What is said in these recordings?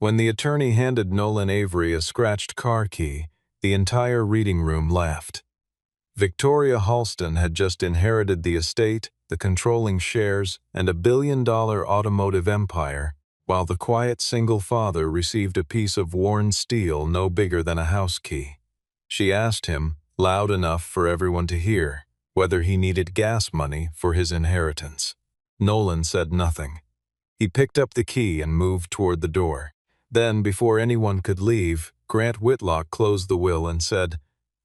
When the attorney handed Nolan Avery a scratched car key, the entire reading room laughed. Victoria Halston had just inherited the estate, the controlling shares, and $1 billion automotive empire, while the quiet single father received a piece of worn steel no bigger than a house key. She asked him, loud enough for everyone to hear, whether he needed gas money for his inheritance. Nolan said nothing. He picked up the key and moved toward the door. Then, before anyone could leave, Grant Whitlock closed the will and said,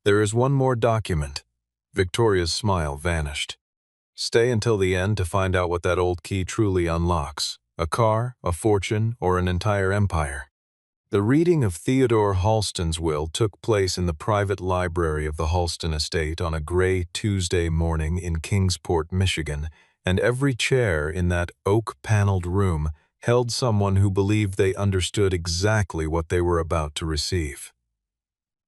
"There is one more document." Victoria's smile vanished. "Stay until the end to find out what that old key truly unlocks. A car, a fortune, or an entire empire." The reading of Theodore Halston's will took place in the private library of the Halston estate on a gray Tuesday morning in Kingsport, Michigan, and every chair in that oak-paneled room held someone who believed they understood exactly what they were about to receive.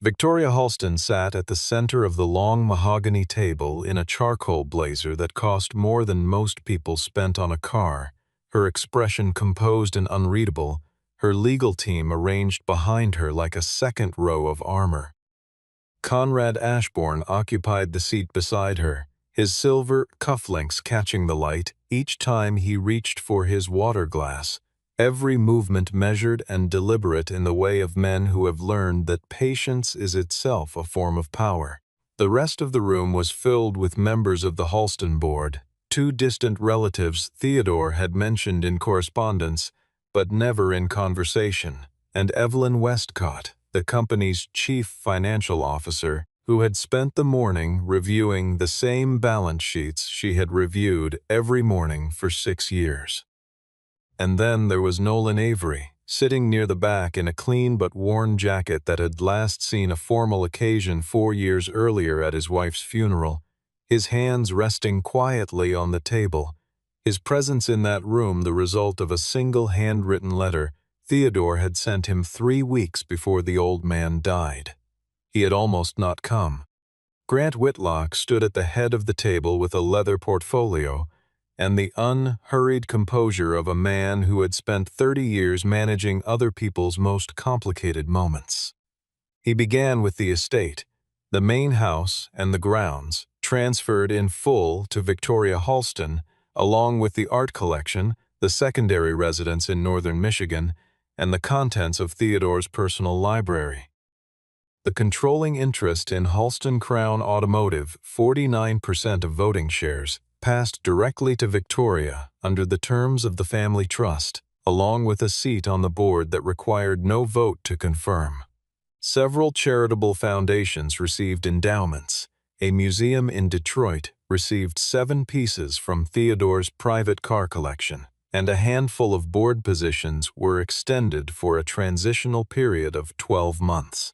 Victoria Halston sat at the center of the long mahogany table in a charcoal blazer that cost more than most people spent on a car, her expression composed and unreadable, her legal team arranged behind her like a second row of armor. Conrad Ashbourne occupied the seat beside her, his silver cufflinks catching the light each time he reached for his water glass, every movement measured and deliberate in the way of men who have learned that patience is itself a form of power. The rest of the room was filled with members of the Halston board, two distant relatives Theodore had mentioned in correspondence, but never in conversation, and Evelyn Westcott, the company's chief financial officer, who had spent the morning reviewing the same balance sheets she had reviewed every morning for 6 years. And then there was Nolan Avery, sitting near the back in a clean but worn jacket that had last seen a formal occasion 4 years earlier at his wife's funeral, his hands resting quietly on the table, his presence in that room the result of a single handwritten letter Theodore had sent him 3 weeks before the old man died. He had almost not come. Grant Whitlock stood at the head of the table with a leather portfolio and the unhurried composure of a man who had spent 30 years managing other people's most complicated moments. He began with the estate, the main house and the grounds, transferred in full to Victoria Halston, along with the art collection, the secondary residence in northern Michigan, and the contents of Theodore's personal library. The controlling interest in Halston Crown Automotive, 49% of voting shares, passed directly to Victoria under the terms of the family trust, along with a seat on the board that required no vote to confirm. Several charitable foundations received endowments. A museum in Detroit received 7 pieces from Theodore's private car collection, and a handful of board positions were extended for a transitional period of 12 months.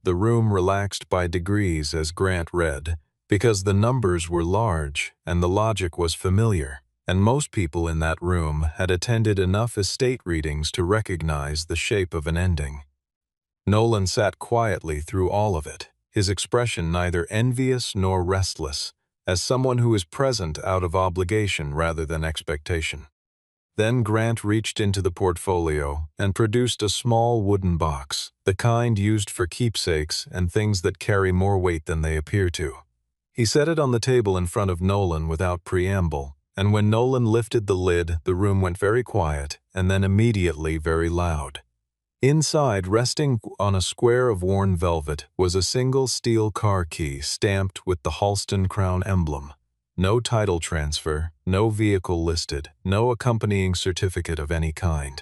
The room relaxed by degrees as Grant read, because the numbers were large and the logic was familiar, and most people in that room had attended enough estate readings to recognize the shape of an ending. Nolan sat quietly through all of it, his expression neither envious nor restless, as someone who is present out of obligation rather than expectation. Then Grant reached into the portfolio and produced a small wooden box, the kind used for keepsakes and things that carry more weight than they appear to. He set it on the table in front of Nolan without preamble, and when Nolan lifted the lid, the room went very quiet and then immediately very loud. Inside, resting on a square of worn velvet, was a single steel car key stamped with the Halston Crown emblem. No title transfer, no vehicle listed, no accompanying certificate of any kind.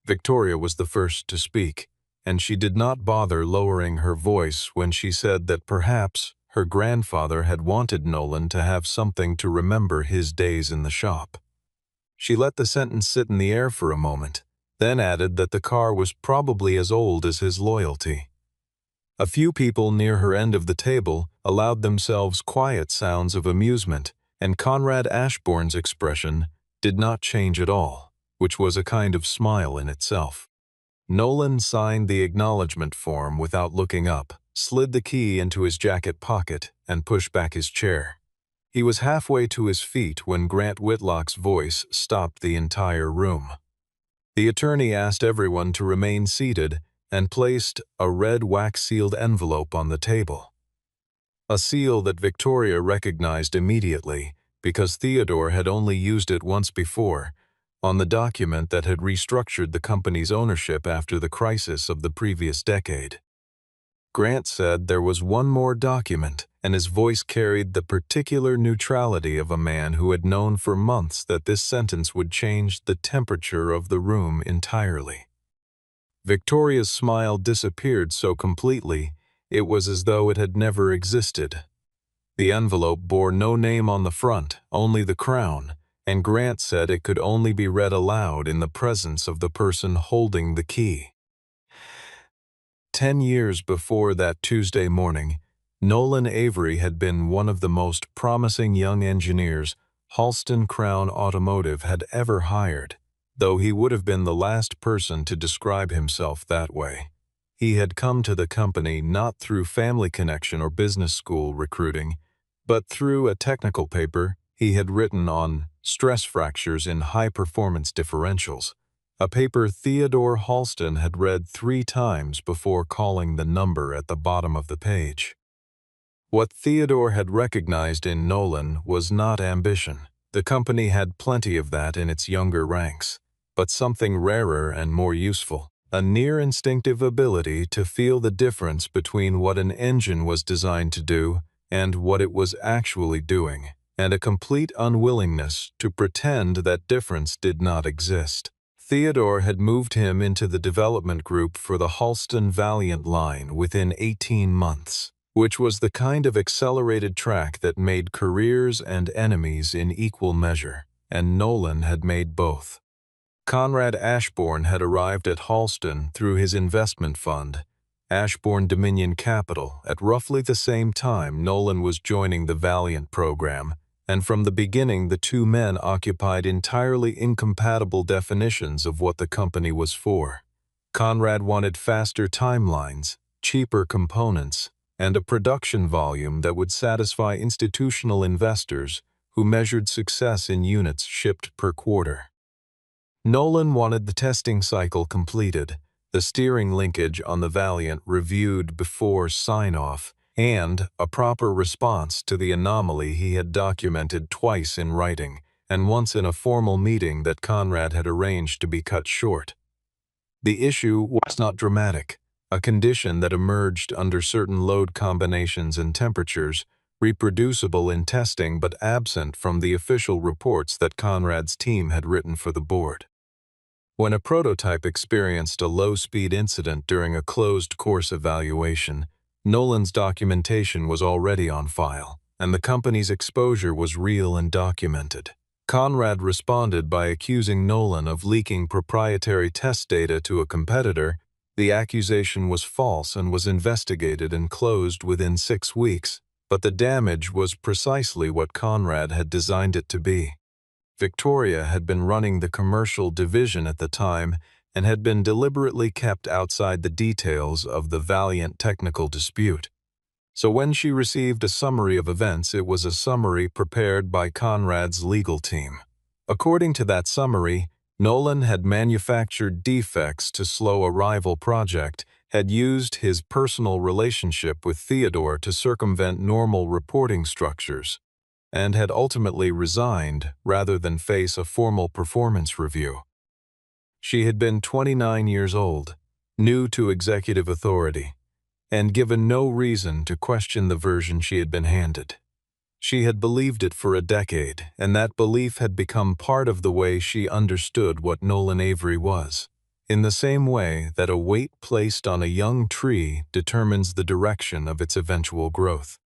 Victoria was the first to speak, and she did not bother lowering her voice when she said that perhaps her grandfather had wanted Nolan to have something to remember his days in the shop. She let the sentence sit in the air for a moment, then added that the car was probably as old as his loyalty. A few people near her end of the table allowed themselves quiet sounds of amusement, and Conrad Ashbourne's expression did not change at all, which was a kind of smile in itself. Nolan signed the acknowledgement form without looking up, slid the key into his jacket pocket, and pushed back his chair. He was halfway to his feet when Grant Whitlock's voice stopped the entire room. The attorney asked everyone to remain seated and placed a red wax-sealed envelope on the table. A seal that Victoria recognized immediately because Theodore had only used it once before, on the document that had restructured the company's ownership after the crisis of the previous decade. Grant said there was one more document, and his voice carried the particular neutrality of a man who had known for months that this sentence would change the temperature of the room entirely. Victoria's smile disappeared so completely, it was as though it had never existed. The envelope bore no name on the front, only the crown, and Grant said it could only be read aloud in the presence of the person holding the key. 10 years before that Tuesday morning, Nolan Avery had been one of the most promising young engineers Halston Crown Automotive had ever hired, though he would have been the last person to describe himself that way. He had come to the company not through family connection or business school recruiting, but through a technical paper he had written on stress fractures in high-performance differentials, a paper Theodore Halston had read 3 times before calling the number at the bottom of the page. What Theodore had recognized in Nolan was not ambition. The company had plenty of that in its younger ranks, but something rarer and more useful, a near-instinctive ability to feel the difference between what an engine was designed to do and what it was actually doing, and a complete unwillingness to pretend that difference did not exist. Theodore had moved him into the development group for the Halston Valiant line within 18 months, which was the kind of accelerated track that made careers and enemies in equal measure, and Nolan had made both. Conrad Ashbourne had arrived at Halston through his investment fund, Ashbourne Dominion Capital, at roughly the same time Nolan was joining the Valiant program, and from the beginning the two men occupied entirely incompatible definitions of what the company was for. Conrad wanted faster timelines, cheaper components, and a production volume that would satisfy institutional investors who measured success in units shipped per quarter. Nolan wanted the testing cycle completed, the steering linkage on the Valiant reviewed before sign-off, and a proper response to the anomaly he had documented twice in writing and once in a formal meeting that Conrad had arranged to be cut short. The issue was not dramatic, a condition that emerged under certain load combinations and temperatures, reproducible in testing but absent from the official reports that Conrad's team had written for the board. When a prototype experienced a low-speed incident during a closed course evaluation, Nolan's documentation was already on file, and the company's exposure was real and documented. Conrad responded by accusing Nolan of leaking proprietary test data to a competitor. The accusation was false and was investigated and closed within 6 weeks, but the damage was precisely what Conrad had designed it to be. Victoria had been running the commercial division at the time and had been deliberately kept outside the details of the Valiant technical dispute. So when she received a summary of events, it was a summary prepared by Conrad's legal team. According to that summary, Nolan had manufactured defects to slow a rival project, had used his personal relationship with Theodore to circumvent normal reporting structures, and had ultimately resigned rather than face a formal performance review. She had been 29 years old, new to executive authority, and given no reason to question the version she had been handed. She had believed it for a decade, and that belief had become part of the way she understood what Nolan Avery was, in the same way that a weight placed on a young tree determines the direction of its eventual growth.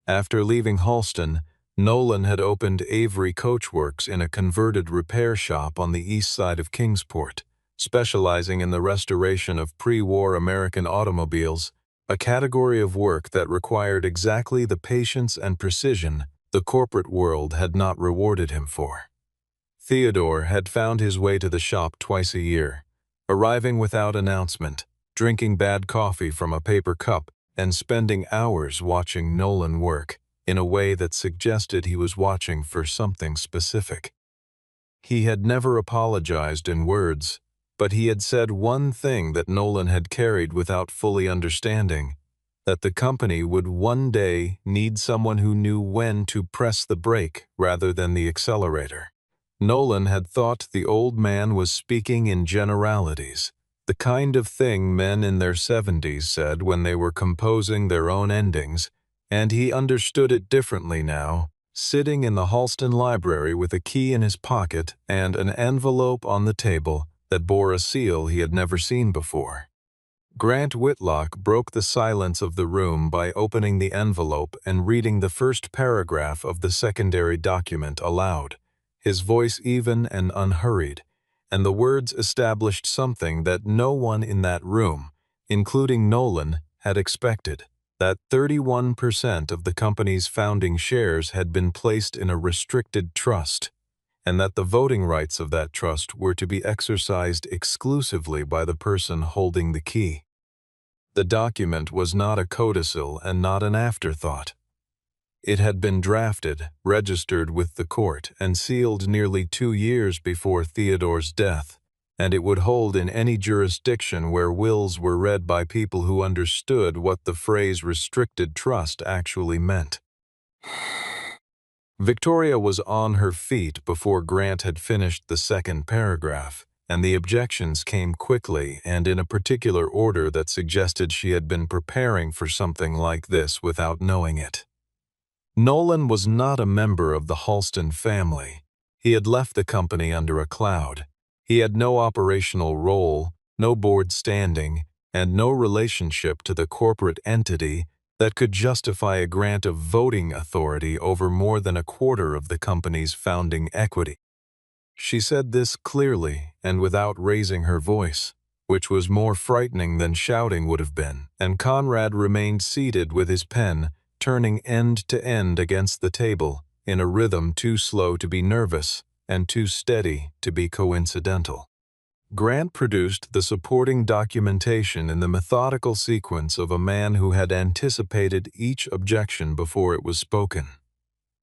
After leaving Halston, Nolan had opened Avery Coachworks in a converted repair shop on the east side of Kingsport, specializing in the restoration of pre-war American automobiles, a category of work that required exactly the patience and precision the corporate world had not rewarded him for. Theodore had found his way to the shop twice a year, arriving without announcement, drinking bad coffee from a paper cup, and spending hours watching Nolan work in a way that suggested he was watching for something specific. He had never apologized in words, But he had said one thing that Nolan had carried without fully understanding, that the company would one day need someone who knew when to press the brake rather than the accelerator. Nolan had thought the old man was speaking in generalities, the kind of thing men in their 70s said when they were composing their own endings, and he understood it differently now, sitting in the Halston library with a key in his pocket and an envelope on the table that bore a seal he had never seen before. Grant Whitlock broke the silence of the room by opening the envelope and reading the first paragraph of the secondary document aloud, his voice even and unhurried, and the words established something that no one in that room, including Nolan, had expected, that 31% of the company's founding shares had been placed in a restricted trust, and that the voting rights of that trust were to be exercised exclusively by the person holding the key. The document was not a codicil and not an afterthought. It had been drafted, registered with the court, and sealed nearly 2 years before Theodore's death, and it would hold in any jurisdiction where wills were read by people who understood what the phrase restricted trust actually meant. Victoria was on her feet before Grant had finished the second paragraph, and the objections came quickly and in a particular order that suggested she had been preparing for something like this without knowing it. Nolan was not a member of the Halston family. He had left the company under a cloud. He had no operational role, no board standing, and no relationship to the corporate entity that could justify a grant of voting authority over more than a quarter of the company's founding equity. She said this clearly and without raising her voice, which was more frightening than shouting would have been, and Conrad remained seated with his pen, turning end to end against the table, in a rhythm too slow to be nervous and too steady to be coincidental. Grant produced the supporting documentation in the methodical sequence of a man who had anticipated each objection before it was spoken.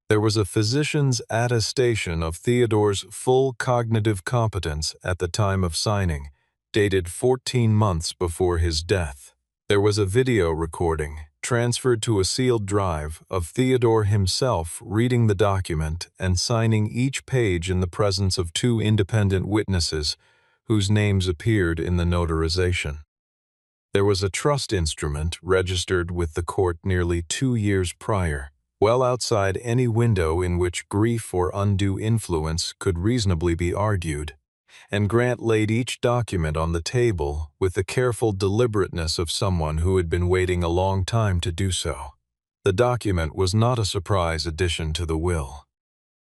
There was a physician's attestation of Theodore's full cognitive competence at the time of signing, dated 14 months before his death. There was a video recording, transferred to a sealed drive, of Theodore himself reading the document and signing each page in the presence of 2 independent witnesses, whose names appeared in the notarization. There was a trust instrument registered with the court nearly 2 years prior, well outside any window in which grief or undue influence could reasonably be argued, and Grant laid each document on the table with the careful deliberateness of someone who had been waiting a long time to do so. The document was not a surprise addition to the will.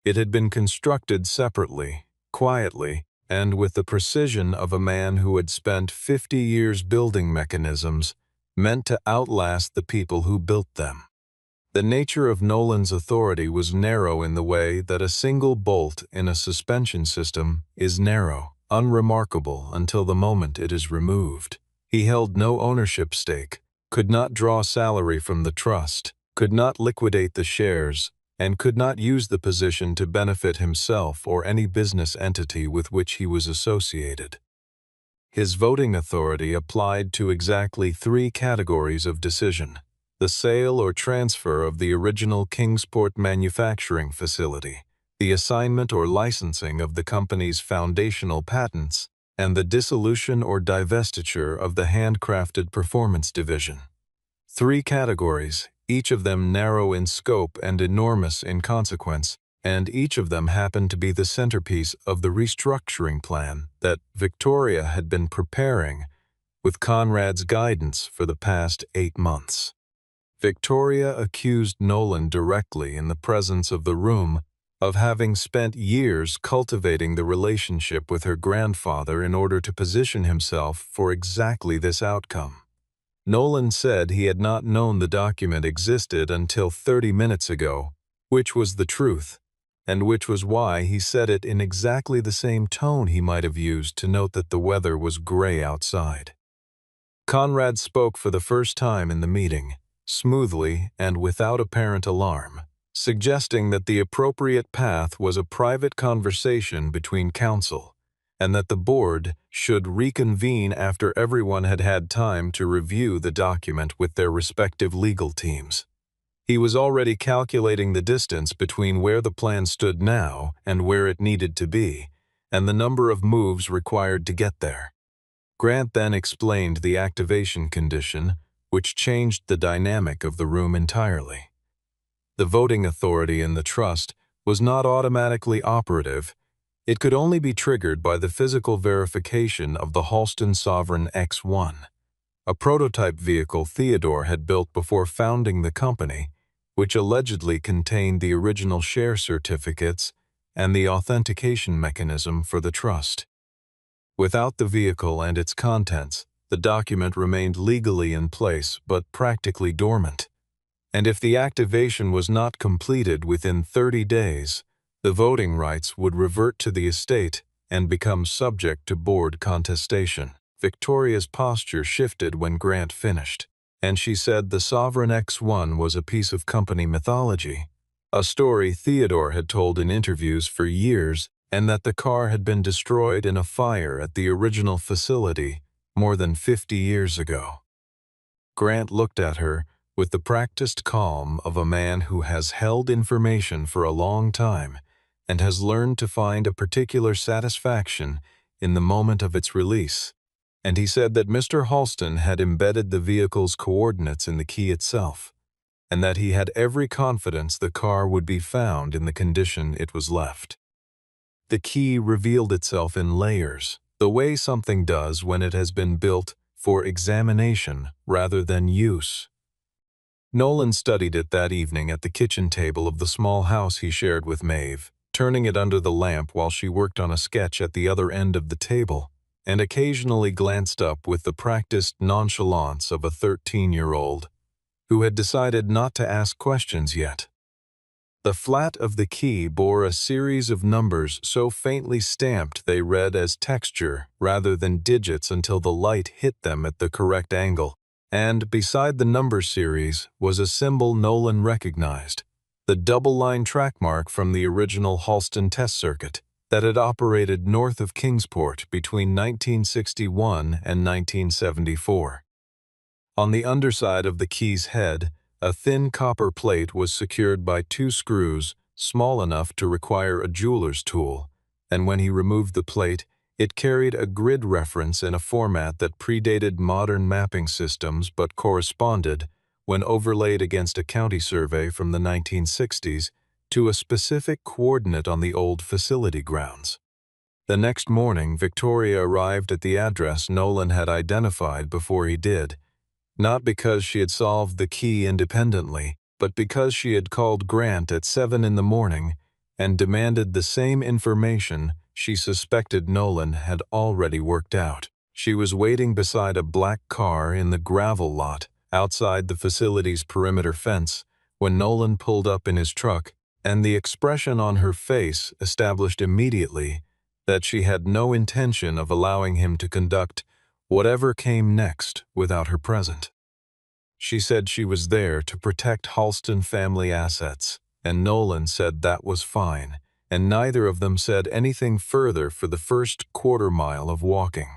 It had been constructed separately, quietly, and with the precision of a man who had spent 50 years building mechanisms meant to outlast the people who built them. The nature of Nolan's authority was narrow in the way that a single bolt in a suspension system is narrow, unremarkable until the moment it is removed. He held no ownership stake, could not draw salary from the trust, could not liquidate the shares, and could not use the position to benefit himself or any business entity with which he was associated. His voting authority applied to exactly 3 categories of decision: the sale or transfer of the original Kingsport manufacturing facility, the assignment or licensing of the company's foundational patents, and the dissolution or divestiture of the handcrafted performance division. 3 categories, each of them narrow in scope and enormous in consequence, and each of them happened to be the centerpiece of the restructuring plan that Victoria had been preparing with Conrad's guidance for the past 8 months. Victoria accused Nolan directly in the presence of the room of having spent years cultivating the relationship with her grandfather in order to position himself for exactly this outcome. Nolan said he had not known the document existed until 30 minutes ago, which was the truth, and which was why he said it in exactly the same tone he might have used to note that the weather was gray outside. Conrad spoke for the first time in the meeting, smoothly and without apparent alarm, suggesting that the appropriate path was a private conversation between counsel, and that the board should reconvene after everyone had had time to review the document with their respective legal teams. He was already calculating the distance between where the plan stood now and where it needed to be, and the number of moves required to get there. Grant then explained the activation condition, which changed the dynamic of the room entirely. The voting authority in the trust was not automatically operative. It could only be triggered by the physical verification of the Halston Sovereign X1, a prototype vehicle Theodore had built before founding the company, which allegedly contained the original share certificates and the authentication mechanism for the trust. Without the vehicle and its contents, the document remained legally in place but practically dormant. And if the activation was not completed within 30 days, the voting rights would revert to the estate and become subject to board contestation. Victoria's posture shifted when Grant finished, and she said the Sovereign X1 was a piece of company mythology, a story Theodore had told in interviews for years, and that the car had been destroyed in a fire at the original facility more than 50 years ago. Grant looked at her with the practiced calm of a man who has held information for a long time and has learned to find a particular satisfaction in the moment of its release. And he said that Mr. Halston had embedded the vehicle's coordinates in the key itself, and that he had every confidence the car would be found in the condition it was left. The key revealed itself in layers, the way something does when it has been built for examination rather than use. Nolan studied it that evening at the kitchen table of the small house he shared with Maeve, turning it under the lamp while she worked on a sketch at the other end of the table, and occasionally glanced up with the practiced nonchalance of a 13-year-old who had decided not to ask questions yet. The flat of the key bore a series of numbers so faintly stamped they read as texture rather than digits until the light hit them at the correct angle, and beside the number series was a symbol Nolan recognized, the double-line track mark from the original Halston test circuit that had operated north of Kingsport between 1961 and 1974. On the underside of the key's head, a thin copper plate was secured by 2 screws small enough to require a jeweler's tool, and when he removed the plate, it carried a grid reference in a format that predated modern mapping systems but corresponded, when overlaid against a county survey from the 1960s, to a specific coordinate on the old facility grounds. The next morning, Victoria arrived at the address Nolan had identified before he did, not because she had solved the key independently, but because she had called Grant at 7 in the morning and demanded the same information she suspected Nolan had already worked out. She was waiting beside a black car in the gravel lot outside the facility's perimeter fence when Nolan pulled up in his truck, and the expression on her face established immediately that she had no intention of allowing him to conduct whatever came next without her present. She said she was there to protect Halston family assets, and Nolan said that was fine, and neither of them said anything further for the first quarter-mile of walking.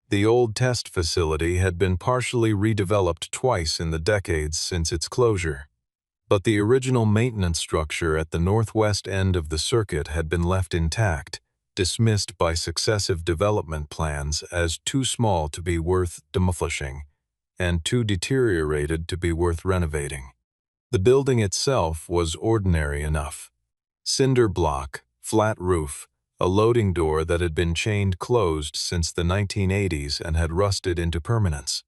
The old test facility had been partially redeveloped twice in the decades since its closure, but the original maintenance structure at the northwest end of the circuit had been left intact, dismissed by successive development plans as too small to be worth demolishing and too deteriorated to be worth renovating. The building itself was ordinary enough. Cinder block, flat roof, a loading door that had been chained closed since the 1980s and had rusted into permanence.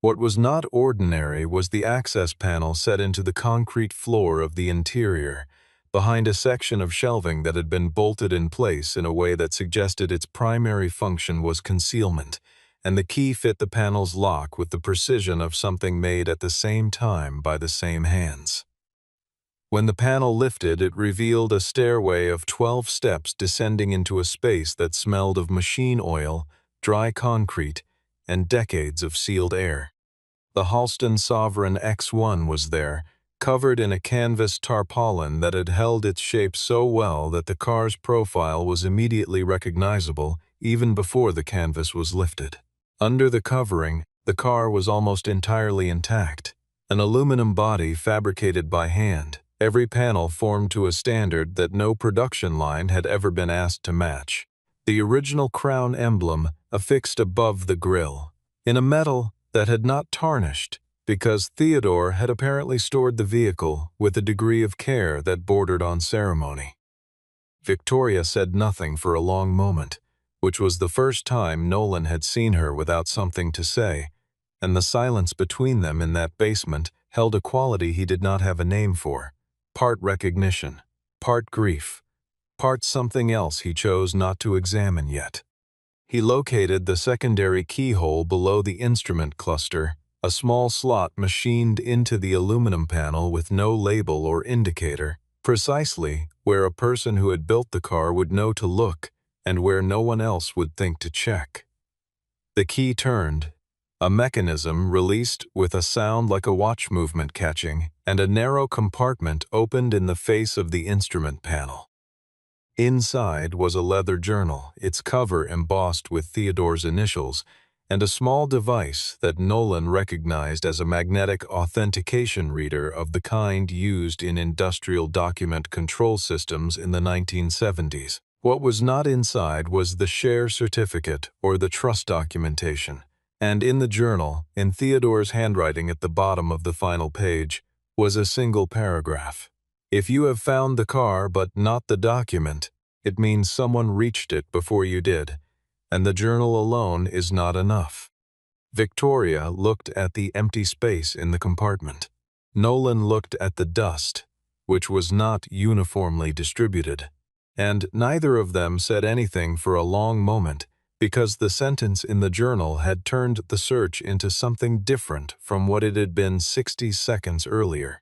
What was not ordinary was the access panel set into the concrete floor of the interior, behind a section of shelving that had been bolted in place in a way that suggested its primary function was concealment, and the key fit the panel's lock with the precision of something made at the same time by the same hands. When the panel lifted, it revealed a stairway of 12 steps descending into a space that smelled of machine oil, dry concrete, and decades of sealed air. The Halston Sovereign X1 was there, covered in a canvas tarpaulin that had held its shape so well that the car's profile was immediately recognizable even before the canvas was lifted. Under the covering, the car was almost entirely intact, an aluminum body fabricated by hand, every panel formed to a standard that no production line had ever been asked to match. The original crown emblem affixed above the grille, in a metal that had not tarnished, because Theodore had apparently stored the vehicle with a degree of care that bordered on ceremony. Victoria said nothing for a long moment, which was the first time Nolan had seen her without something to say, and the silence between them in that basement held a quality he did not have a name for, part recognition, part grief, part something else he chose not to examine yet. He located the secondary keyhole below the instrument cluster, a small slot machined into the aluminum panel with no label or indicator, precisely where a person who had built the car would know to look and where no one else would think to check. The key turned. A mechanism released with a sound like a watch movement catching, and a narrow compartment opened in the face of the instrument panel. Inside was a leather journal, its cover embossed with Theodore's initials, and a small device that Nolan recognized as a magnetic authentication reader of the kind used in industrial document control systems in the 1970s. What was not inside was the share certificate or the trust documentation, and in the journal, in Theodore's handwriting at the bottom of the final page, was a single paragraph. If you have found the car but not the document, it means someone reached it before you did, and the journal alone is not enough. Victoria looked at the empty space in the compartment. Nolan looked at the dust, which was not uniformly distributed, and neither of them said anything for a long moment because the sentence in the journal had turned the search into something different from what it had been 60 seconds earlier.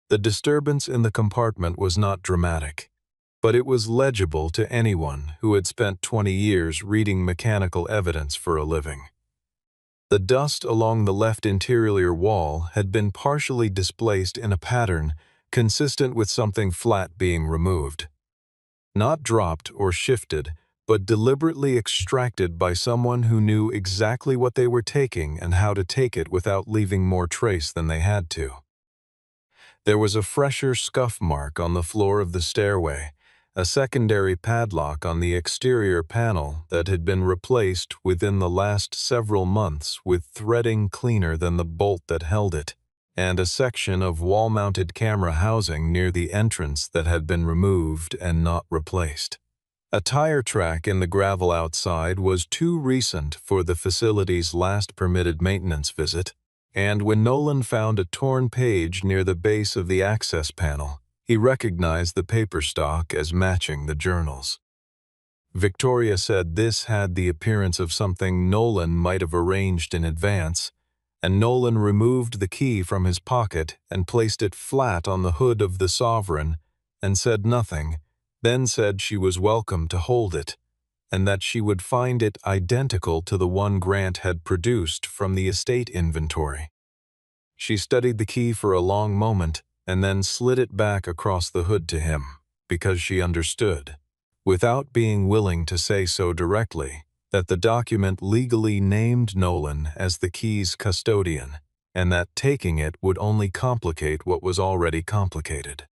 The disturbance in the compartment was not dramatic, but it was legible to anyone who had spent 20 years reading mechanical evidence for a living. The dust along the left interior wall had been partially displaced in a pattern consistent with something flat being removed. Not dropped or shifted, but deliberately extracted by someone who knew exactly what they were taking and how to take it without leaving more trace than they had to. There was a fresher scuff mark on the floor of the stairway, a secondary padlock on the exterior panel that had been replaced within the last several months with threading cleaner than the bolt that held it, and a section of wall-mounted camera housing near the entrance that had been removed and not replaced. A tire track in the gravel outside was too recent for the facility's last permitted maintenance visit, and when Nolan found a torn page near the base of the access panel, he recognized the paper stock as matching the journals. Victoria said this had the appearance of something Nolan might have arranged in advance, and Nolan removed the key from his pocket and placed it flat on the hood of the Sovereign and said nothing, then said she was welcome to hold it, and that she would find it identical to the one Grant had produced from the estate inventory. She studied the key for a long moment and then slid it back across the hood to him, because she understood, without being willing to say so directly, that the document legally named Nolan as the key's custodian, and that taking it would only complicate what was already complicated.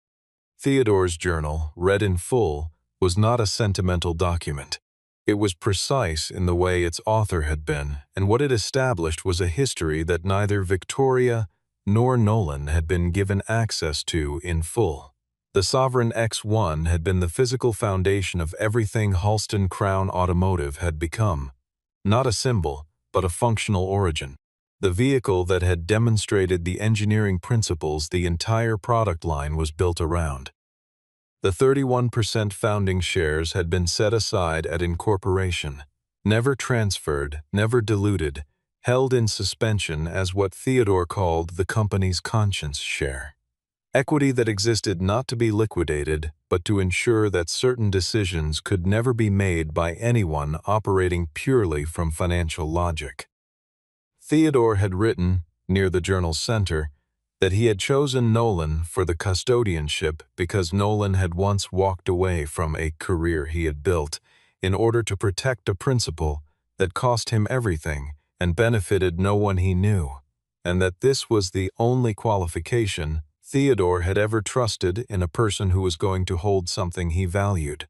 Theodore's journal, read in full, was not a sentimental document. It was precise in the way its author had been, and what it established was a history that neither Victoria nor Nolan had been given access to in full. The Sovereign X1 had been the physical foundation of everything Halston Crown Automotive had become, not a symbol, but a functional origin. The vehicle that had demonstrated the engineering principles the entire product line was built around. The 31% founding shares had been set aside at incorporation, never transferred, never diluted, held in suspension as what Theodore called the company's conscience share. Equity that existed not to be liquidated, but to ensure that certain decisions could never be made by anyone operating purely from financial logic. Theodore had written, near the journal's center, that he had chosen Nolan for the custodianship because Nolan had once walked away from a career he had built in order to protect a principle that cost him everything and benefited no one he knew, and that this was the only qualification Theodore had ever trusted in a person who was going to hold something he valued.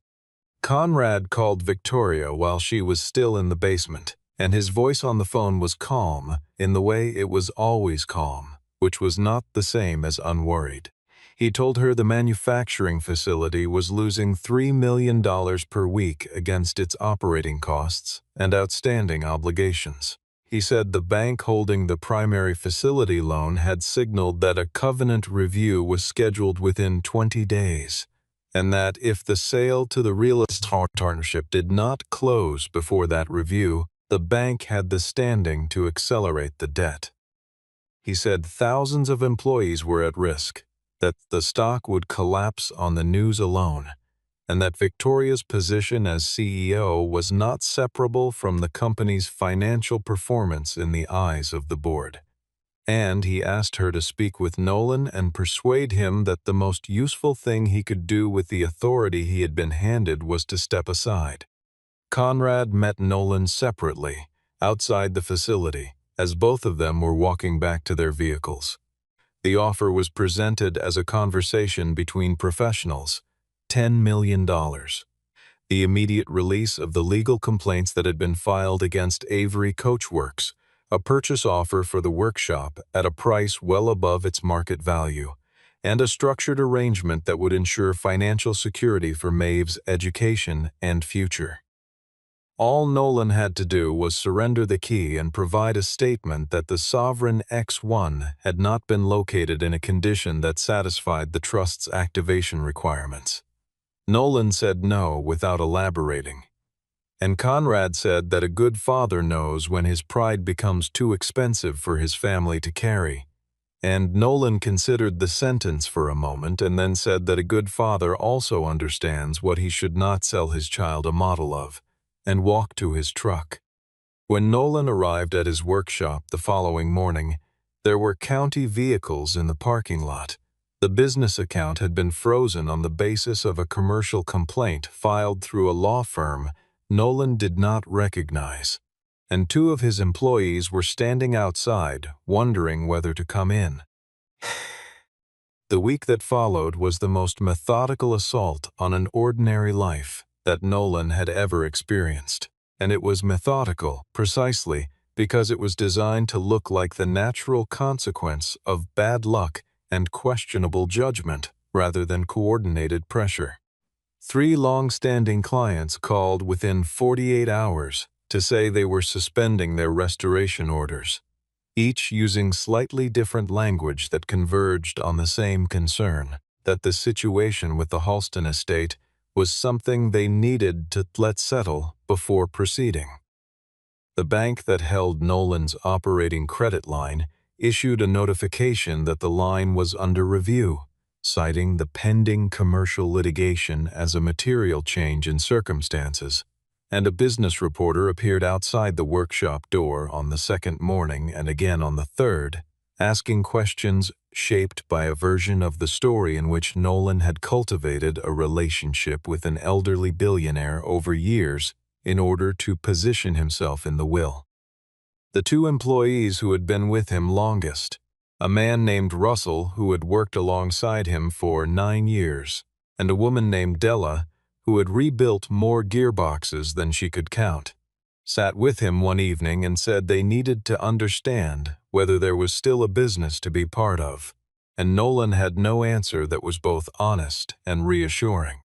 Conrad called Victoria while she was still in the basement, and his voice on the phone was calm in the way it was always calm, which was not the same as unworried. He told her the manufacturing facility was losing $3 million per week against its operating costs and outstanding obligations. He said the bank holding the primary facility loan had signaled that a covenant review was scheduled within 20 days, and that if the sale to the real estate partnership did not close before that review, the bank had the standing to accelerate the debt. He said thousands of employees were at risk, that the stock would collapse on the news alone, and that Victoria's position as CEO was not separable from the company's financial performance in the eyes of the board. And he asked her to speak with Nolan and persuade him that the most useful thing he could do with the authority he had been handed was to step aside. Conrad met Nolan separately, outside the facility, as both of them were walking back to their vehicles. The offer was presented as a conversation between professionals, $10 million. The immediate release of the legal complaints that had been filed against Avery Coachworks, a purchase offer for the workshop at a price well above its market value, and a structured arrangement that would ensure financial security for Maeve's education and future. All Nolan had to do was surrender the key and provide a statement that the Sovereign X1 had not been located in a condition that satisfied the trust's activation requirements. Nolan said no without elaborating. And Conrad said that a good father knows when his pride becomes too expensive for his family to carry. And Nolan considered the sentence for a moment and then said that a good father also understands what he should not sell his child a model of, and walked to his truck. When Nolan arrived at his workshop the following morning, there were county vehicles in the parking lot. The business account had been frozen on the basis of a commercial complaint filed through a law firm Nolan did not recognize, and two of his employees were standing outside, wondering whether to come in. The week that followed was the most methodical assault on an ordinary life that Nolan had ever experienced, and it was methodical precisely because it was designed to look like the natural consequence of bad luck and questionable judgment rather than coordinated pressure. 3 long-standing clients called within 48 hours to say they were suspending their restoration orders, each using slightly different language that converged on the same concern, that the situation with the Halston estate was something they needed to let settle before proceeding. The bank that held Nolan's operating credit line issued a notification that the line was under review, citing the pending commercial litigation as a material change in circumstances, and a business reporter appeared outside the workshop door on the second morning and again on the third, asking questions shaped by a version of the story in which Nolan had cultivated a relationship with an elderly billionaire over years in order to position himself in the will. The 2 employees who had been with him longest, a man named Russell who had worked alongside him for 9 years, and a woman named Della who had rebuilt more gearboxes than she could count, sat with him one evening and said they needed to understand whether there was still a business to be part of, and Nolan had no answer that was both honest and reassuring.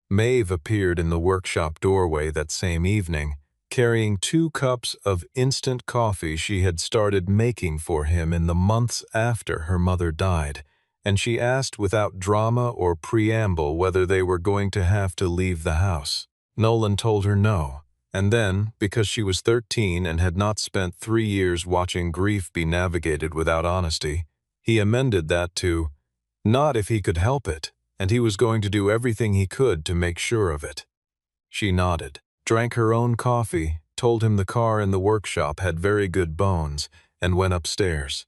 Maeve appeared in the workshop doorway that same evening, carrying 2 cups of instant coffee she had started making for him in the months after her mother died, and she asked without drama or preamble whether they were going to have to leave the house. Nolan told her no, and then, because she was 13 and had not spent 3 years watching grief be navigated without honesty, he amended that to, not if he could help it, and he was going to do everything he could to make sure of it. She nodded, drank her own coffee, told him the car in the workshop had very good bones, and went upstairs.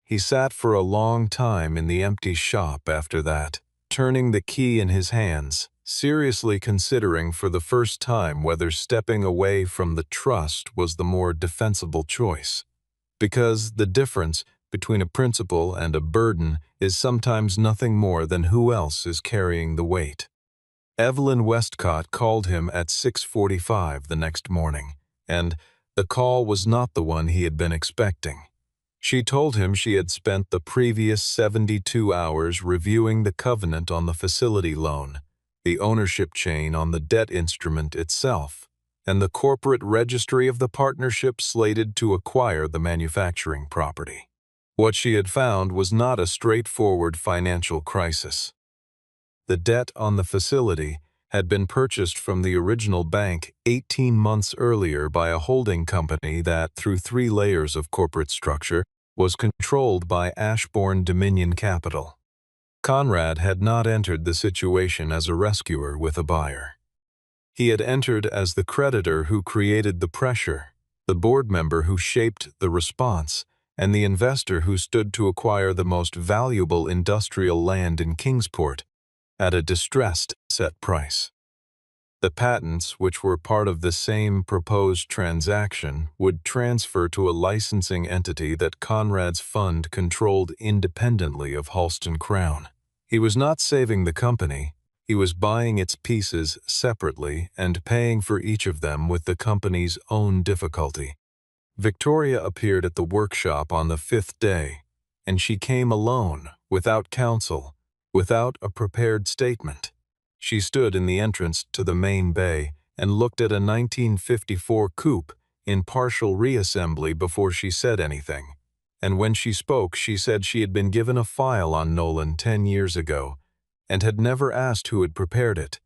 He sat for a long time in the empty shop after that, turning the key in his hands, seriously considering for the first time whether stepping away from the trust was the more defensible choice. Because the difference between a principle and a burden is sometimes nothing more than who else is carrying the weight. Evelyn Westcott called him at 6:45 the next morning, and the call was not the one he had been expecting. She told him she had spent the previous 72 hours reviewing the covenant on the facility loan, the ownership chain on the debt instrument itself, and the corporate registry of the partnership slated to acquire the manufacturing property. What she had found was not a straightforward financial crisis. The debt on the facility had been purchased from the original bank 18 months earlier by a holding company that, through 3 layers of corporate structure, was controlled by Ashbourne Dominion Capital. Conrad had not entered the situation as a rescuer with a buyer. He had entered as the creditor who created the pressure, the board member who shaped the response, and the investor who stood to acquire the most valuable industrial land in Kingsport at a distressed set price. The patents, which were part of the same proposed transaction, would transfer to a licensing entity that Conrad's fund controlled independently of Halston Crown. He was not saving the company. He was buying its pieces separately and paying for each of them with the company's own difficulty. Victoria appeared at the workshop on the 5th day, and she came alone, without counsel, without a prepared statement. She stood in the entrance to the main bay and looked at a 1954 coupe in partial reassembly before she said anything. And when she spoke, she said she had been given a file on Nolan 10 years ago and had never asked who had prepared it,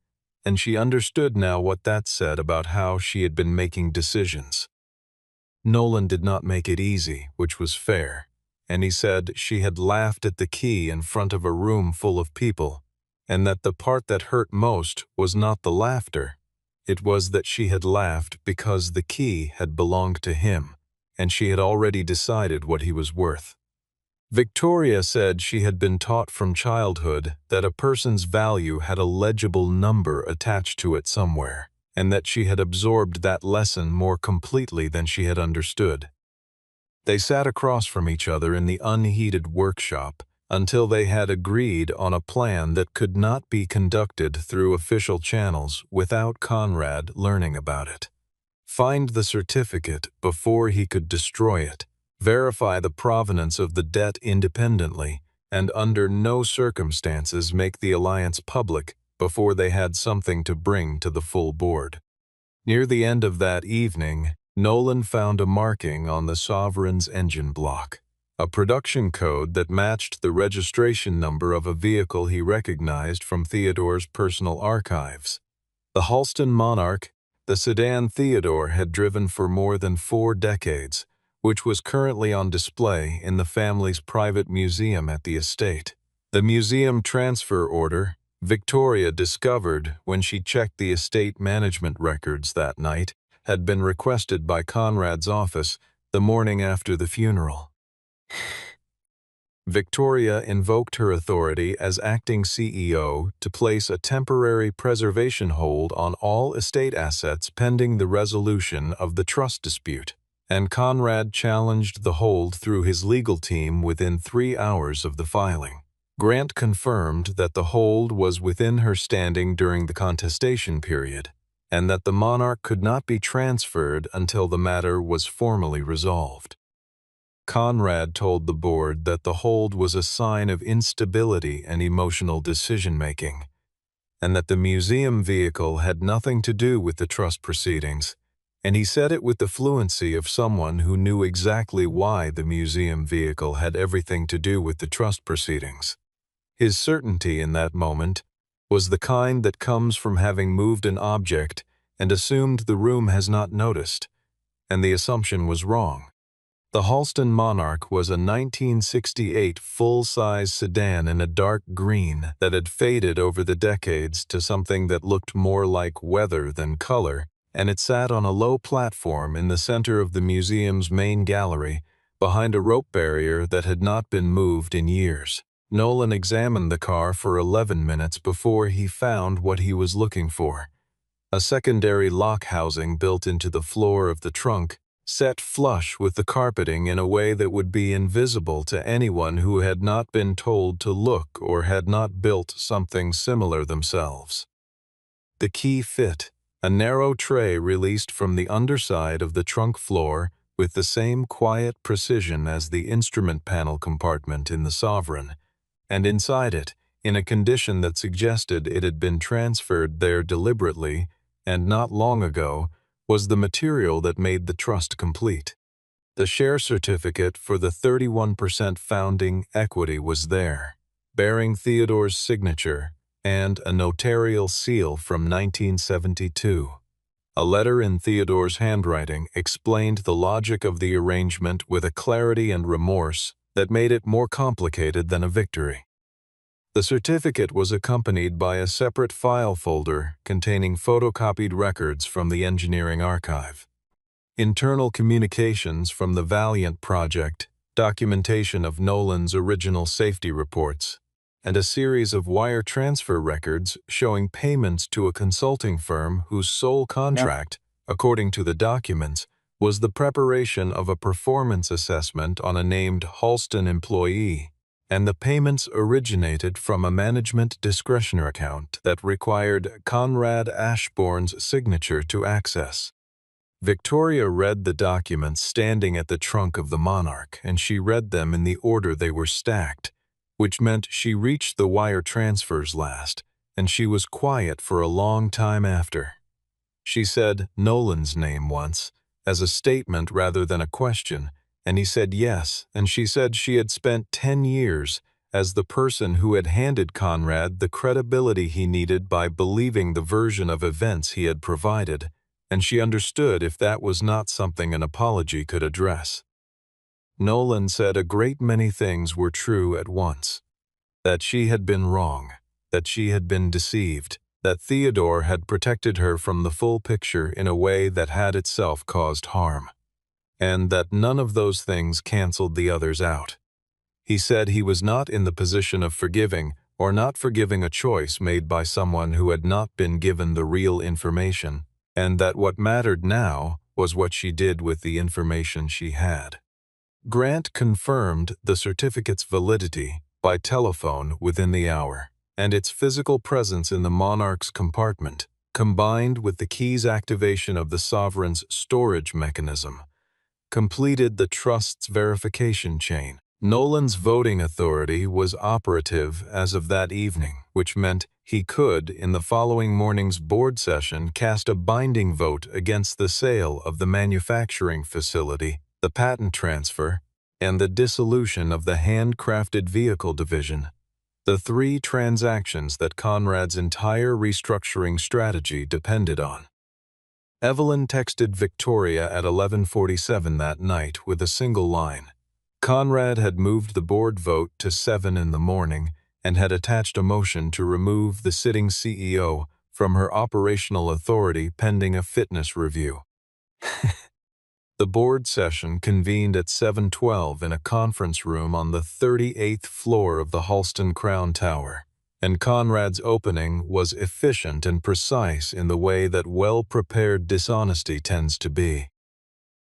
and she understood now what that said about how she had been making decisions. Nolan did not make it easy, which was fair, and he said she had laughed at the key in front of a room full of people, and that the part that hurt most was not the laughter. It was that she had laughed because the key had belonged to him, and she had already decided what he was worth. Victoria said she had been taught from childhood that a person's value had a legible number attached to it somewhere, and that she had absorbed that lesson more completely than she had understood. They sat across from each other in the unheated workshop until they had agreed on a plan that could not be conducted through official channels without Conrad learning about it. Find the certificate before he could destroy it, verify the provenance of the debt independently, and under no circumstances make the alliance public before they had something to bring to the full board. Near the end of that evening, Nolan found a marking on the Sovereign's engine block, a production code that matched the registration number of a vehicle he recognized from Theodore's personal archives. The Halston Monarch, the sedan Theodore had driven for more than 4 decades, which was currently on display in the family's private museum at the estate. The museum transfer order, Victoria discovered when she checked the estate management records that night, had been requested by Conrad's office the morning after the funeral. Victoria invoked her authority as acting CEO to place a temporary preservation hold on all estate assets pending the resolution of the trust dispute, and Conrad challenged the hold through his legal team within 3 hours of the filing. Grant confirmed that the hold was within her standing during the contestation period, and that the Monarch could not be transferred until the matter was formally resolved. Conrad told the board that the hold was a sign of instability and emotional decision-making, and that the museum vehicle had nothing to do with the trust proceedings, and he said it with the fluency of someone who knew exactly why the museum vehicle had everything to do with the trust proceedings. His certainty in that moment was the kind that comes from having moved an object and assumed the room has not noticed, and the assumption was wrong. The Halston Monarch was a 1968 full-size sedan in a dark green that had faded over the decades to something that looked more like weather than color, and it sat on a low platform in the center of the museum's main gallery, behind a rope barrier that had not been moved in years. Nolan examined the car for 11 minutes before he found what he was looking for. A secondary lock housing built into the floor of the trunk, set flush with the carpeting in a way that would be invisible to anyone who had not been told to look or had not built something similar themselves. The key fit, a narrow tray released from the underside of the trunk floor with the same quiet precision as the instrument panel compartment in the Sovereign, and inside it, in a condition that suggested it had been transferred there deliberately and not long ago, was the material that made the trust complete. The share certificate for the 31% founding equity was there, bearing Theodore's signature and a notarial seal from 1972. A letter in Theodore's handwriting explained the logic of the arrangement with a clarity and remorse that made it more complicated than a victory. The certificate was accompanied by a separate file folder containing photocopied records from the engineering archive, internal communications from the Valiant project, documentation of Nolan's original safety reports, and a series of wire transfer records showing payments to a consulting firm whose sole contract, according to the documents, was the preparation of a performance assessment on a named Halston employee, and the payments originated from a management discretionary account that required Conrad Ashbourne's signature to access. Victoria read the documents standing at the trunk of the Monarch, and she read them in the order they were stacked, which meant she reached the wire transfers last, and she was quiet for a long time after. She said Nolan's name once, as a statement rather than a question, and he said yes, and she said she had spent 10 years as the person who had handed Conrad the credibility he needed by believing the version of events he had provided, and she understood if that was not something an apology could address. Nolan said a great many things were true at once. That she had been wrong, that she had been deceived, that Theodore had protected her from the full picture in a way that had itself caused harm, and that none of those things canceled the others out. He said he was not in the position of forgiving or not forgiving a choice made by someone who had not been given the real information, and that what mattered now was what she did with the information she had. Grant confirmed the certificate's validity by telephone within the hour, and its physical presence in the Monarch's compartment, combined with the key's activation of the Sovereign's storage mechanism, completed the trust's verification chain. Nolan's voting authority was operative as of that evening, which meant he could, in the following morning's board session, cast a binding vote against the sale of the manufacturing facility, the patent transfer, and the dissolution of the handcrafted vehicle division, the three transactions that Conrad's entire restructuring strategy depended on. Evelyn texted Victoria at 11:47 that night with a single line. Conrad had moved the board vote to 7 in the morning and had attached a motion to remove the sitting CEO from her operational authority pending a fitness review. The board session convened at 7:12 in a conference room on the 38th floor of the Halston Crown Tower, and Conrad's opening was efficient and precise in the way that well-prepared dishonesty tends to be.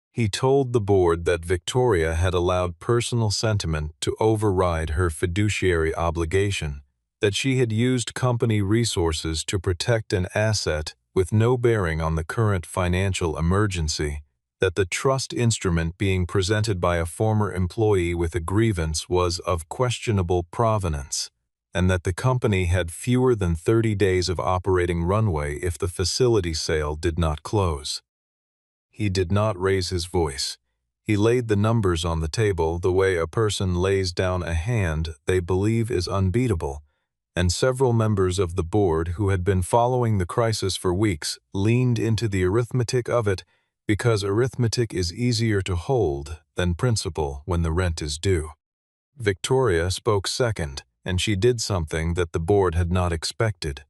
He told the board that Victoria had allowed personal sentiment to override her fiduciary obligation, that she had used company resources to protect an asset with no bearing on the current financial emergency, that the trust instrument being presented by a former employee with a grievance was of questionable provenance, and that the company had fewer than 30 days of operating runway if the facility sale did not close. He did not raise his voice. He laid the numbers on the table the way a person lays down a hand they believe is unbeatable, and several members of the board who had been following the crisis for weeks leaned into the arithmetic of it because arithmetic is easier to hold than principle when the rent is due. Victoria spoke second, and she did something that the board had not expected.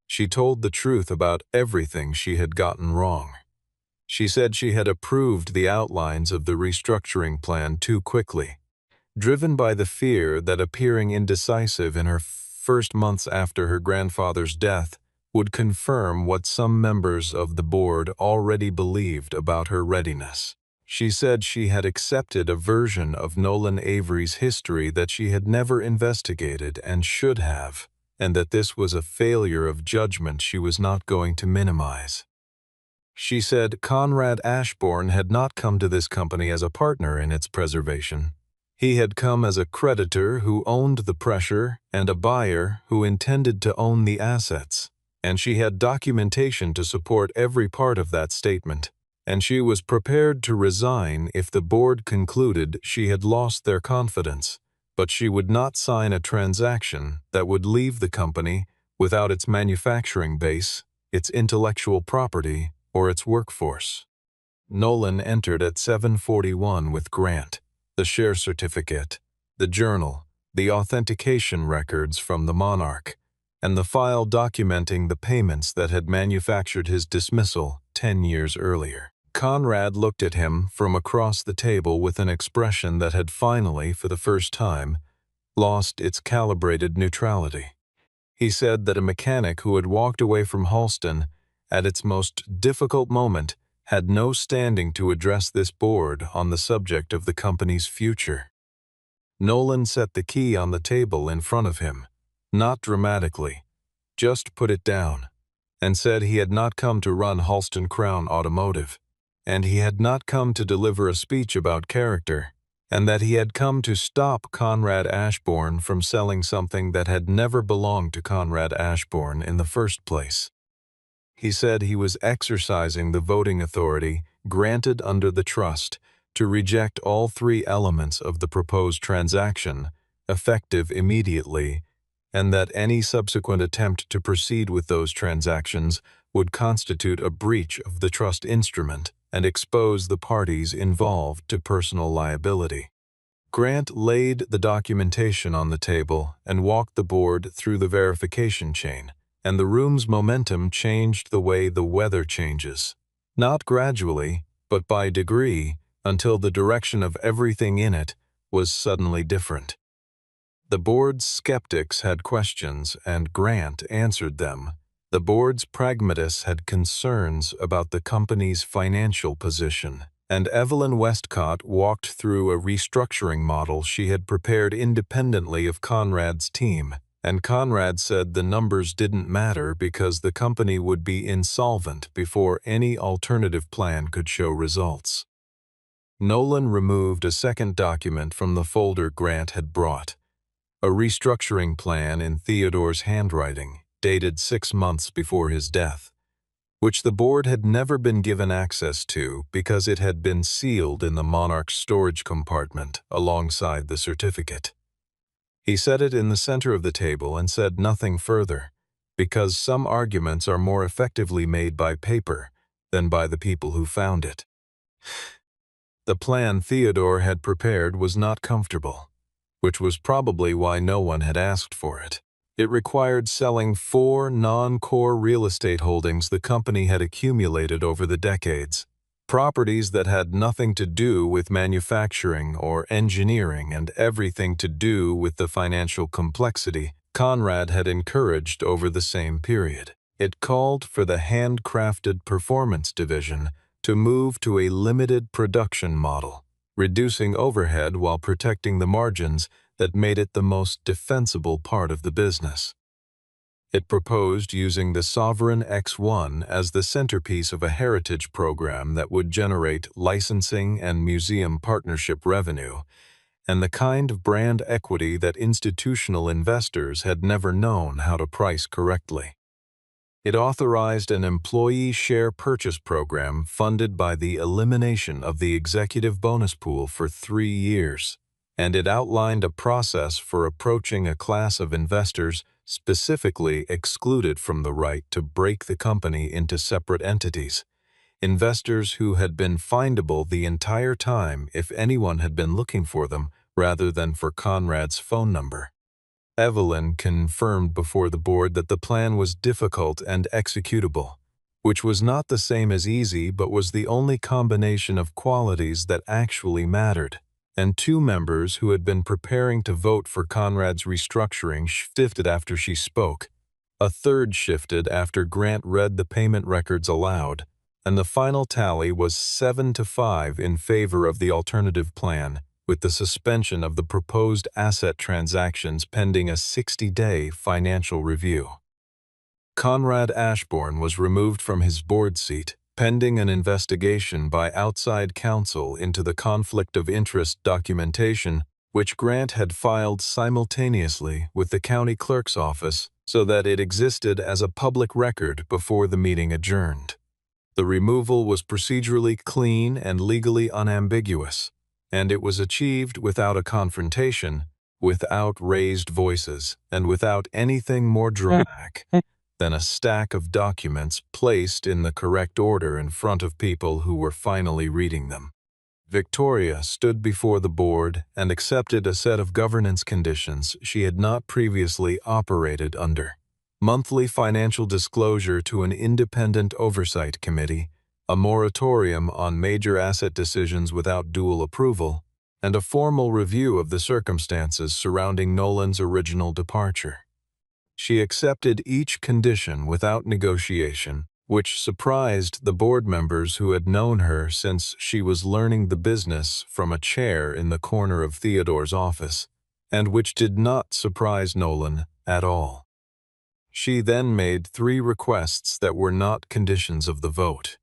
She told the truth about everything she had gotten wrong. She said she had approved the outlines of the restructuring plan too quickly, driven by the fear that appearing indecisive in her first months after her grandfather's death would confirm what some members of the board already believed about her readiness. She said she had accepted a version of Nolan Avery's history that she had never investigated and should have, and that this was a failure of judgment she was not going to minimize. She said Conrad Ashbourne had not come to this company as a partner in its preservation. He had come as a creditor who owned the pressure and a buyer who intended to own the assets, and she had documentation to support every part of that statement, and she was prepared to resign if the board concluded she had lost their confidence, but she would not sign a transaction that would leave the company without its manufacturing base, its intellectual property, or its workforce. Nolan entered at 7:41 with Grant, the share certificate, the journal, the authentication records from the Monarch, and the file documenting the payments that had manufactured his dismissal 10 years earlier. Conrad looked at him from across the table with an expression that had finally, for the first time, lost its calibrated neutrality. He said that a mechanic who had walked away from Halston at its most difficult moment had no standing to address this board on the subject of the company's future. Nolan set the key on the table in front of him, not dramatically, just put it down, and said he had not come to run Halston Crown Automotive, and he had not come to deliver a speech about character, and that he had come to stop Conrad Ashbourne from selling something that had never belonged to Conrad Ashbourne in the first place. He said he was exercising the voting authority granted under the trust to reject all three elements of the proposed transaction, effective immediately, and that any subsequent attempt to proceed with those transactions would constitute a breach of the trust instrument and expose the parties involved to personal liability. Grant laid the documentation on the table and walked the board through the verification chain, and the room's momentum changed the way the weather changes, not gradually, but by degree, until the direction of everything in it was suddenly different. The board's skeptics had questions, and Grant answered them. The board's pragmatists had concerns about the company's financial position, and Evelyn Westcott walked through a restructuring model she had prepared independently of Conrad's team, and Conrad said the numbers didn't matter because the company would be insolvent before any alternative plan could show results. Nolan removed a second document from the folder Grant had brought, a restructuring plan in Theodore's handwriting, dated 6 months before his death, which the board had never been given access to because it had been sealed in the Monarch's storage compartment alongside the certificate. He set it in the center of the table and said nothing further, because some arguments are more effectively made by paper than by the people who found it. The plan Theodore had prepared was not comfortable, which was probably why no one had asked for it. It required selling 4 non-core real estate holdings the company had accumulated over the decades, properties that had nothing to do with manufacturing or engineering and everything to do with the financial complexity Conrad had encouraged over the same period. It called for the handcrafted performance division to move to a limited production model, reducing overhead while protecting the margins that made it the most defensible part of the business. It proposed using the Sovereign X1 as the centerpiece of a heritage program that would generate licensing and museum partnership revenue, and the kind of brand equity that institutional investors had never known how to price correctly. It authorized an employee share purchase program funded by the elimination of the executive bonus pool for 3 years, and it outlined a process for approaching a class of investors specifically excluded from the right to break the company into separate entities, investors who had been findable the entire time if anyone had been looking for them rather than for Conrad's phone number. Evelyn confirmed before the board that the plan was difficult and executable, which was not the same as easy but was the only combination of qualities that actually mattered. And two members who had been preparing to vote for Conrad's restructuring shifted after she spoke. A third shifted after Grant read the payment records aloud, and the final tally was 7-5 in favor of the alternative plan, with the suspension of the proposed asset transactions pending a 60-day financial review. Conrad Ashbourne was removed from his board seat, pending an investigation by outside counsel into the conflict of interest documentation which Grant had filed simultaneously with the county clerk's office so that it existed as a public record before the meeting adjourned. The removal was procedurally clean and legally unambiguous, and it was achieved without a confrontation, without raised voices, and without anything more dramatic than a stack of documents placed in the correct order in front of people who were finally reading them. Victoria stood before the board and accepted a set of governance conditions she had not previously operated under. Monthly financial disclosure to an independent oversight committee, a moratorium on major asset decisions without dual approval, and a formal review of the circumstances surrounding Nolan's original departure. She accepted each condition without negotiation, which surprised the board members who had known her since she was learning the business from a chair in the corner of Theodore's office, and which did not surprise Nolan at all. She then made 3 requests that were not conditions of the vote.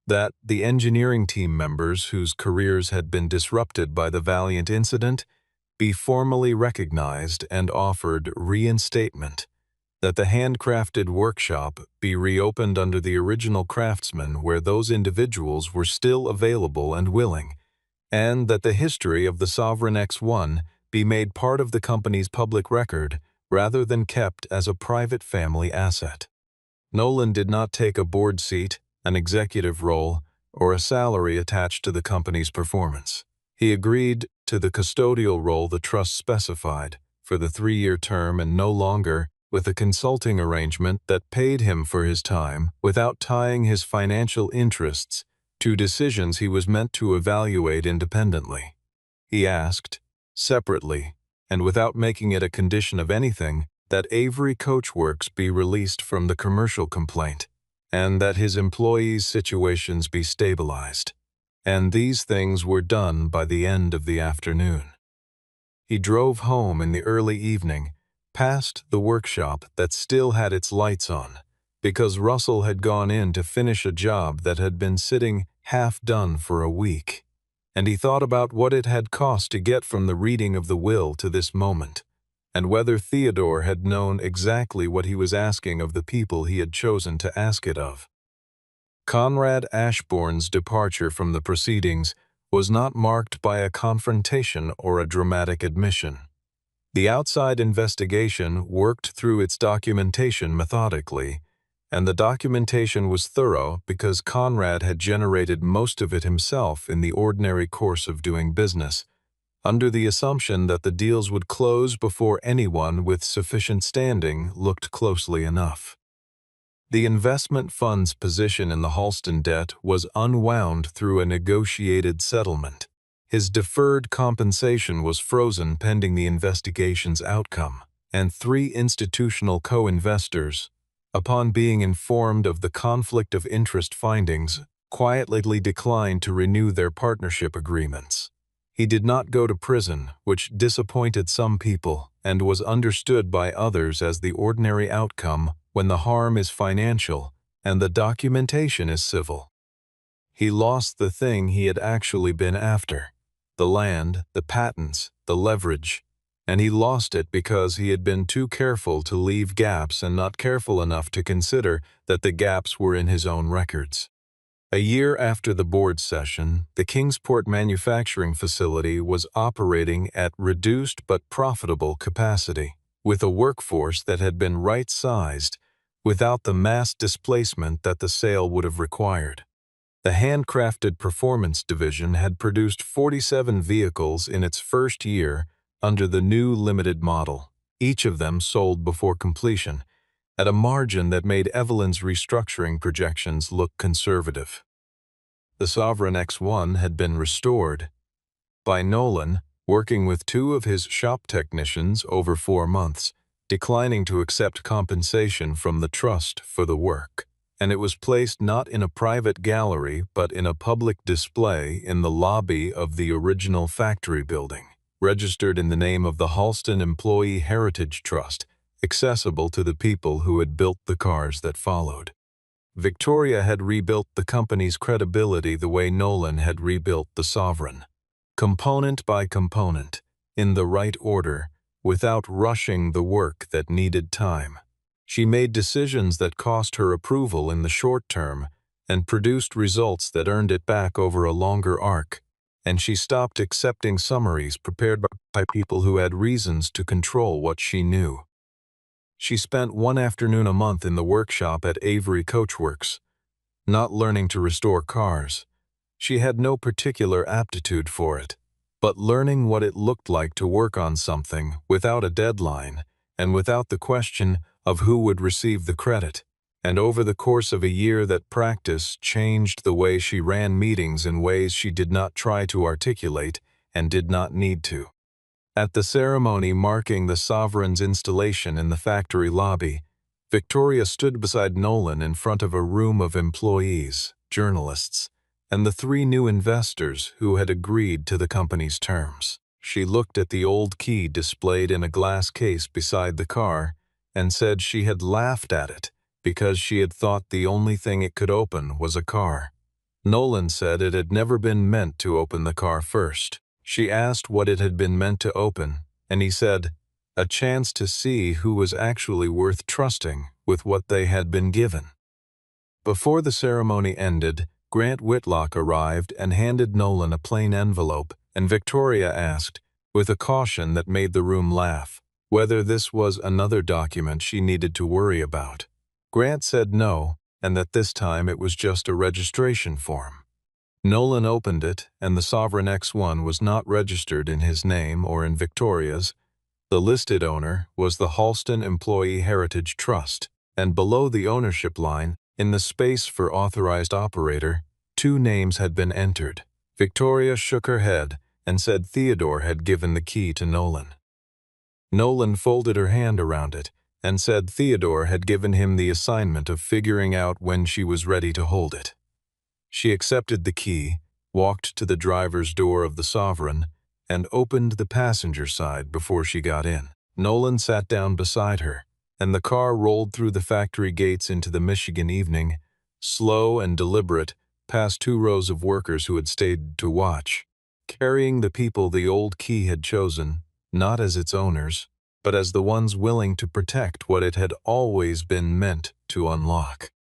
That the engineering team members whose careers had been disrupted by the Valiant incident be formally recognized and offered reinstatement, that the handcrafted workshop be reopened under the original craftsmen where those individuals were still available and willing, and that the history of the Sovereign X1 be made part of the company's public record rather than kept as a private family asset. Nolan did not take a board seat, an executive role, or a salary attached to the company's performance. He agreed to the custodial role the trust specified for the 3-year term and no longer with a consulting arrangement that paid him for his time without tying his financial interests to decisions he was meant to evaluate independently. He asked, separately, and without making it a condition of anything, that Avery Coachworks be released from the commercial complaint, and that his employees' situations be stabilized. And these things were done by the end of the afternoon. He drove home in the early evening, past the workshop that still had its lights on, because Russell had gone in to finish a job that had been sitting half done for a week, and he thought about what it had cost to get from the reading of the will to this moment, and whether Theodore had known exactly what he was asking of the people he had chosen to ask it of. Conrad Ashbourne's departure from the proceedings was not marked by a confrontation or a dramatic admission. The outside investigation worked through its documentation methodically, and the documentation was thorough because Conrad had generated most of it himself in the ordinary course of doing business, under the assumption that the deals would close before anyone with sufficient standing looked closely enough. The investment fund's position in the Halston debt was unwound through a negotiated settlement. His deferred compensation was frozen pending the investigation's outcome, and 3 institutional co-investors, upon being informed of the conflict of interest findings, quietly declined to renew their partnership agreements. He did not go to prison, which disappointed some people and was understood by others as the ordinary outcome when the harm is financial and the documentation is civil. He lost the thing he had actually been after: the land, the patents, the leverage, and he lost it because he had been too careful to leave gaps and not careful enough to consider that the gaps were in his own records. A year after the board session, the Kingsport manufacturing facility was operating at reduced but profitable capacity, with a workforce that had been right-sized without the mass displacement that the sale would have required. The handcrafted performance division had produced 47 vehicles in its first year under the new limited model, each of them sold before completion, at a margin that made Evelyn's restructuring projections look conservative. The Sovereign X1 had been restored by Nolan, working with 2 of his shop technicians over 4 months, declining to accept compensation from the trust for the work. And it was placed not in a private gallery but in a public display in the lobby of the original factory building, registered in the name of the Halston Employee Heritage Trust, accessible to the people who had built the cars that followed. Victoria had rebuilt the company's credibility the way Nolan had rebuilt the Sovereign, component by component, in the right order, without rushing the work that needed time. She made decisions that cost her approval in the short term and produced results that earned it back over a longer arc, and she stopped accepting summaries prepared by people who had reasons to control what she knew. She spent 1 afternoon a month in the workshop at Avery Coachworks, not learning to restore cars. She had no particular aptitude for it, but learning what it looked like to work on something without a deadline and without the question of who would receive the credit. And over the course of a year, that practice changed the way she ran meetings in ways she did not try to articulate and did not need to. At the ceremony marking the Sovereign's installation in the factory lobby, Victoria stood beside Nolan in front of a room of employees, journalists, and the 3 new investors who had agreed to the company's terms. She looked at the old key displayed in a glass case beside the car and said she had laughed at it because she had thought the only thing it could open was a car. Nolan said it had never been meant to open the car first. She asked what it had been meant to open, and he said, a chance to see who was actually worth trusting with what they had been given. Before the ceremony ended, Grant Whitlock arrived and handed Nolan a plain envelope, and Victoria asked, with a caution that made the room laugh, whether this was another document she needed to worry about. Grant said no, and that this time it was just a registration form. Nolan opened it, and the Sovereign X1 was not registered in his name or in Victoria's. The listed owner was the Halston Employee Heritage Trust, and below the ownership line, in the space for authorized operator, 2 names had been entered. Victoria shook her head and said Theodore had given the key to Nolan. Nolan folded her hand around it and said Theodore had given him the assignment of figuring out when she was ready to hold it. She accepted the key, walked to the driver's door of the Sovereign, and opened the passenger side before she got in. Nolan sat down beside her, and the car rolled through the factory gates into the Michigan evening, slow and deliberate, past 2 rows of workers who had stayed to watch, carrying the people the old key had chosen, not as its owners, but as the ones willing to protect what it had always been meant to unlock.